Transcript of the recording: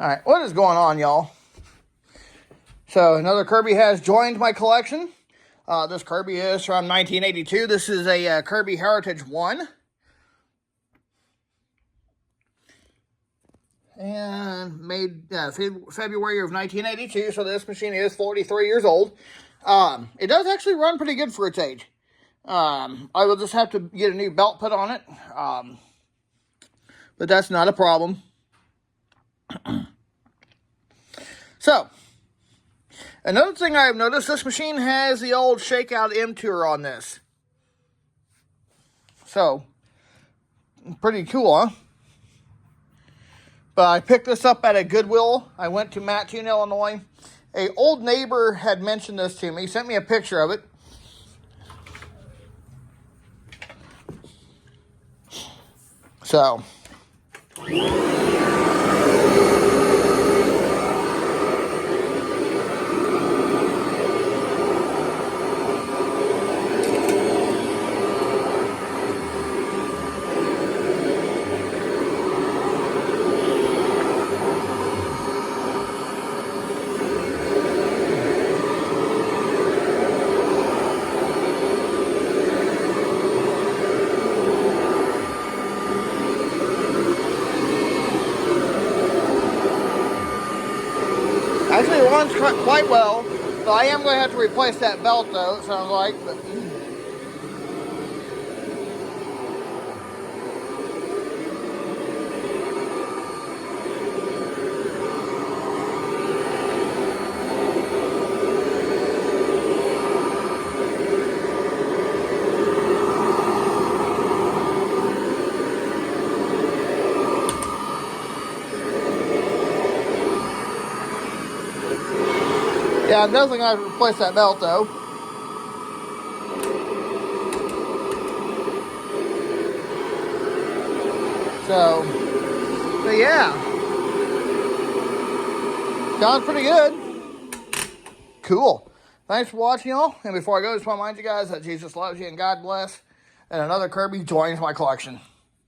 Alright, what is going on, y'all? So, another Kirby has joined my collection. This Kirby is from 1982. This is a Kirby Heritage 1. And made February of 1982, so this machine is 43 years old. It does actually run pretty good for its age. I will just have to get a new belt put on it. But that's not a problem. So, another thing I've noticed, this machine has the old shakeout M tour on this. So, pretty cool, huh? But I picked this up at a Goodwill. I went to Mattoon, Illinois. An old neighbor had mentioned this to me. He sent me a picture of it. So, actually, it runs quite well. So I am going to have to replace that belt, though, it sounds like. But yeah, I'm definitely going to have to replace that belt, though. So yeah. Sounds pretty good. Cool. Thanks for watching, y'all. And before I go, I just want to remind you guys that Jesus loves you and God bless. And another Kirby joins my collection.